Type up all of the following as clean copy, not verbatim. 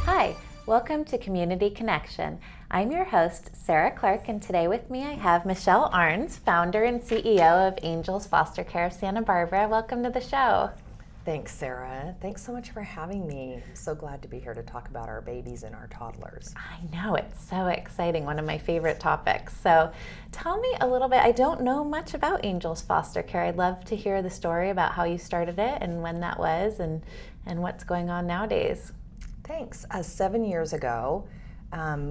Hi, welcome to Community Connection. I'm your host, Sarah Clark, and today with me I have Meichelle Arntz, founder and CEO of Angels Foster Care of Santa Barbara. Welcome to the show. Thanks, Sarah. Thanks so much for having me. I'm so glad to be here to talk about our babies and our toddlers. I know, it's so exciting, one of my favorite topics. So tell me a little bit, I don't know much about Angels Foster Care. I'd love to hear the story about how you started it and when that was and what's going on nowadays. Thanks. 7 years ago,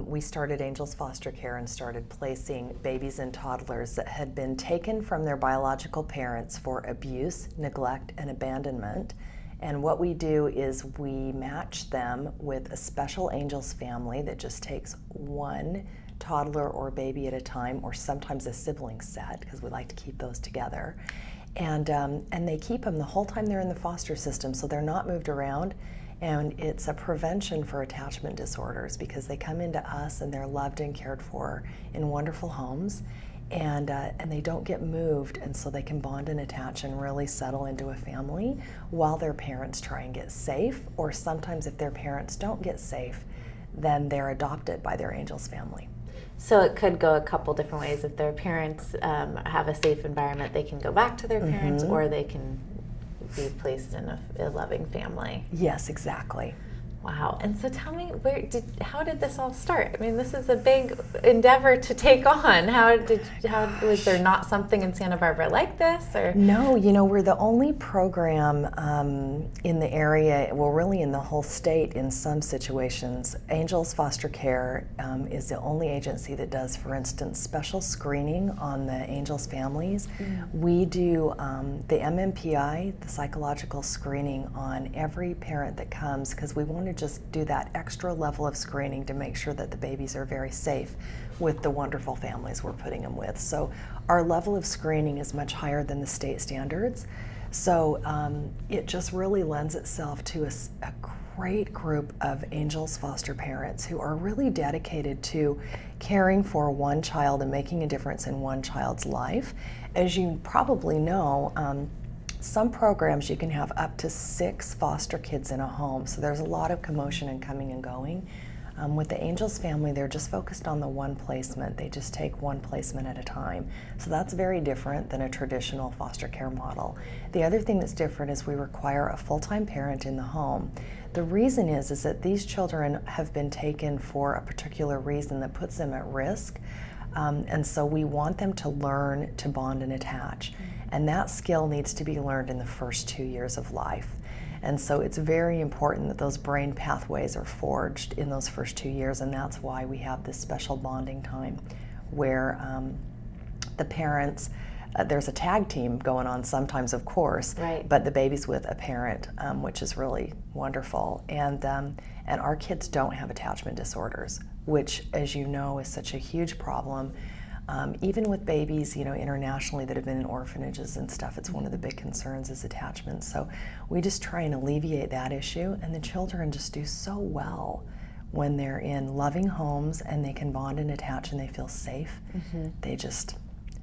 we started Angels Foster Care and started placing babies and toddlers that had been taken from their biological parents for abuse, neglect, and abandonment. And what we do is we match them with a special Angels family that just takes one toddler or baby at a time, or sometimes a sibling set, because we like to keep those together. And they keep them the whole time they're in the foster system, so they're not moved around. And it's a prevention for attachment disorders because they come into us and they're loved and cared for in wonderful homes, and they don't get moved, and so they can bond and attach and really settle into a family while their parents try and get safe, or sometimes if their parents don't get safe, then they're adopted by their Angels family. So it could go a couple different ways. If their parents have a safe environment, they can go back to their parents, or they can be placed in a loving family. Yes, exactly. Wow. And so tell me, how did this all start? I mean, this is a big endeavor to take on. How was there not something in Santa Barbara like this? Or No, we're the only program in the area, well, really in the whole state in some situations. Angels Foster Care is the only agency that does, for instance, special screening on the Angels families. We do the MMPI, the psychological screening on every parent that comes, because we want to just do that extra level of screening to make sure that the babies are very safe with the wonderful families we're putting them with. So our level of screening is much higher than the state standards. So it just really lends itself to a great group of Angels foster parents who are really dedicated to caring for one child and making a difference in one child's life. As you probably know, some programs you can have up to 6 foster kids in a home, so there's a lot of commotion and coming and going. With the Angels family, they're just focused on the one placement. They just take one placement at a time. So that's very different than a traditional foster care model. The other thing that's different is we require a full-time parent in the home. The reason is that these children have been taken for a particular reason that puts them at risk. And so we want them to learn to bond and attach. And that skill needs to be learned in the first 2 years of life. And so it's very important that those brain pathways are forged in those first 2 years, and that's why we have this special bonding time where the parents, there's a tag team going on sometimes, of course, right, but the baby's with a parent, which is really wonderful. And our kids don't have attachment disorders, which, as you know, is such a huge problem. Even with babies, internationally that have been in orphanages and stuff, it's one of the big concerns is attachment. So we just try and alleviate that issue, and the children just do so well when they're in loving homes and they can bond and attach and they feel safe.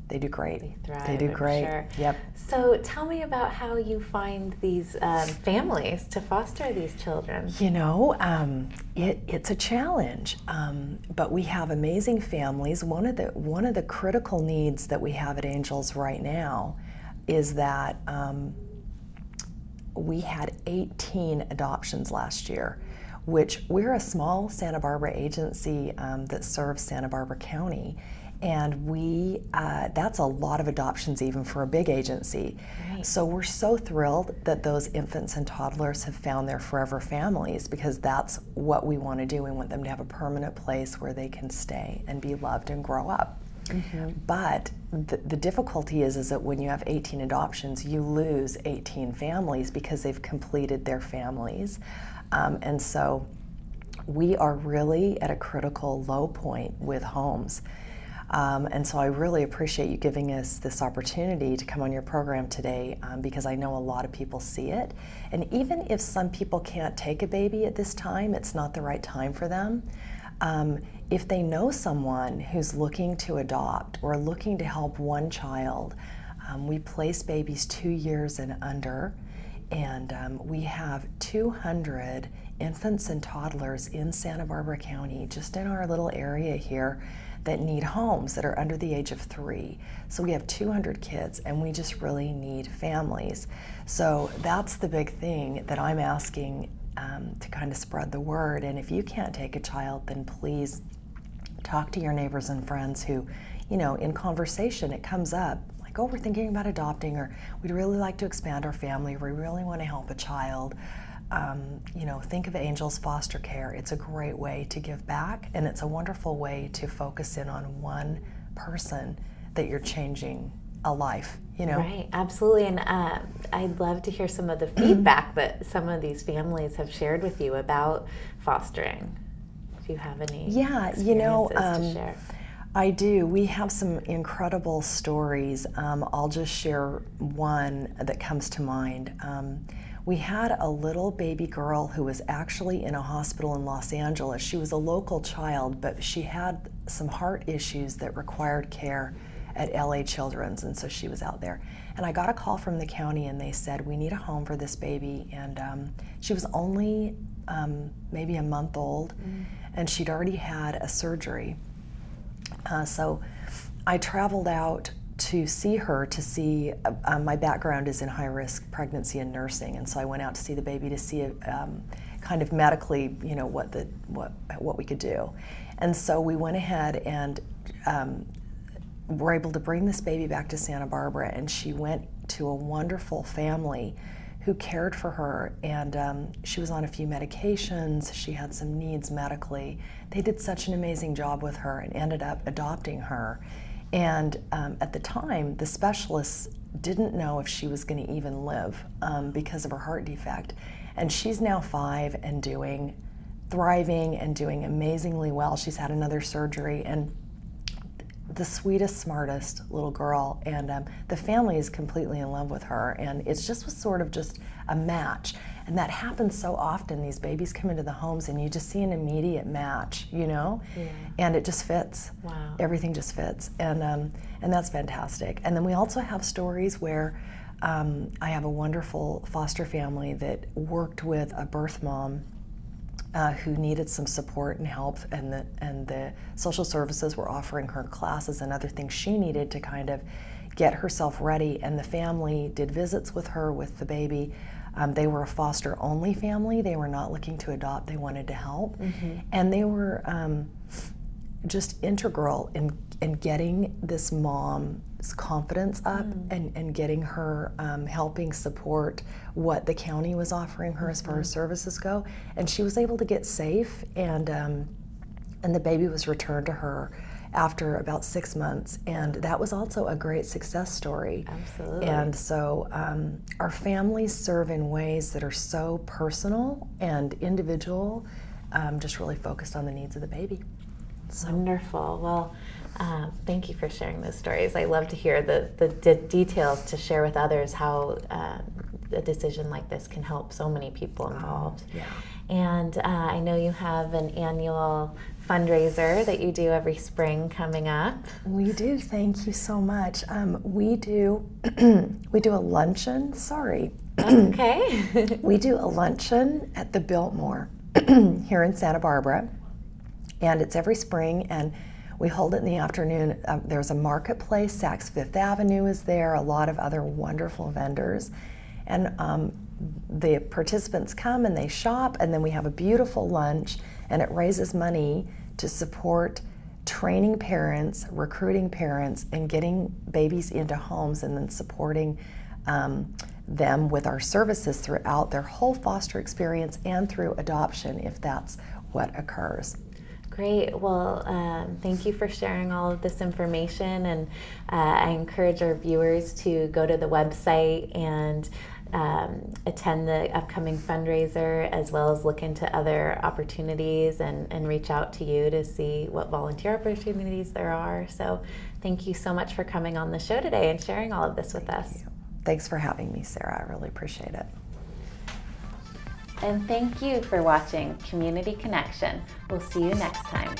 They do great. They thrive, They do great. I'm sure. Yep. So tell me about how you find these families to foster these children. It's a challenge, but we have amazing families. One of the critical needs that we have at Angels right now is that we had 18 adoptions last year, which we're a small Santa Barbara agency that serves Santa Barbara County. And that's a lot of adoptions even for a big agency. Right. So we're so thrilled that those infants and toddlers have found their forever families, because that's what we want to do. We want them to have a permanent place where they can stay and be loved and grow up. But the difficulty is that when you have 18 adoptions, you lose 18 families because they've completed their families. And so we are really at a critical low point with homes. And so I really appreciate you giving us this opportunity to come on your program today, because I know a lot of people see it. And even if some people can't take a baby at this time, it's not the right time for them. If they know someone who's looking to adopt or looking to help one child, we place babies 2 years and under. And we have 200 infants and toddlers in Santa Barbara County, just in our little area here, that need homes, that are under the age of 3. So we have 200 kids, and we just really need families. So that's the big thing that I'm asking to kind of spread the word. And if you can't take a child, then please talk to your neighbors and friends who, you know, in conversation it comes up, like, oh, we're thinking about adopting, or we'd really like to expand our family, we really want to help a child. You know, think of Angels Foster Care. It's a great way to give back, and it's a wonderful way to focus in on one person that you're changing a life, you know? Right, absolutely. And I'd love to hear some of the feedback that some of these families have shared with you about fostering. If you have any experiences to share. I do. We have some incredible stories. I'll just share one that comes to mind. We had a little baby girl who was actually in a hospital in Los Angeles. She was a local child, but she had some heart issues that required care at LA Children's, and so she was out there. And I got a call from the county, and they said, we need a home for this baby. And she was only maybe a month old, and she'd already had a surgery. So I traveled out to see her, my background is in high-risk pregnancy and nursing, and so I went out to see the baby to see kind of medically, you know, what we could do. And so we went ahead and were able to bring this baby back to Santa Barbara, and she went to a wonderful family who cared for her, and she was on a few medications, she had some needs medically. They did such an amazing job with her and ended up adopting her. And at the time, the specialists didn't know if she was going to even live because of her heart defect. And she's now 5 and thriving and doing amazingly well. She's had another surgery, and the sweetest, smartest little girl, and the family is completely in love with her, and it's just was sort of just a match. And that happens so often. These babies come into the homes and you just see an immediate match, you know? Yeah. And it just fits. Wow. Everything just fits, and that's fantastic. And then we also have stories where I have a wonderful foster family that worked with a birth mom who needed some support and help, and the social services were offering her classes and other things she needed to kind of get herself ready, and the family did visits with her with the baby. They were a foster-only family. They were not looking to adopt. They wanted to help. And they were just integral in getting this mom's confidence up and getting her helping support what the county was offering her as far as services go. And she was able to get safe, and the baby was returned to her after about 6 months, and that was also a great success story. Absolutely. And so our families serve in ways that are so personal and individual, just really focused on the needs of the baby. So. Wonderful. Well, thank you for sharing those stories. I love to hear the details to share with others how a decision like this can help so many people involved. Yeah. And I know you have an annual fundraiser that you do every spring coming up. We do. Thank you so much. We do a luncheon. Sorry. Okay. We do a luncheon at the Biltmore here in Santa Barbara, and it's every spring, and we hold it in the afternoon. There's a marketplace. Saks Fifth Avenue is there. A lot of other wonderful vendors, and the participants come and they shop, and then we have a beautiful lunch, and it raises money to support training parents, recruiting parents, and getting babies into homes, and then supporting them with our services throughout their whole foster experience and through adoption if that's what occurs. Great. Well, thank you for sharing all of this information, and I encourage our viewers to go to the website and attend the upcoming fundraiser, as well as look into other opportunities and reach out to you to see what volunteer opportunities there are. So thank you so much for coming on the show today and sharing all of this with us. Thanks for having me, Sarah. I really appreciate it. And thank you for watching Community Connection. We'll see you next time.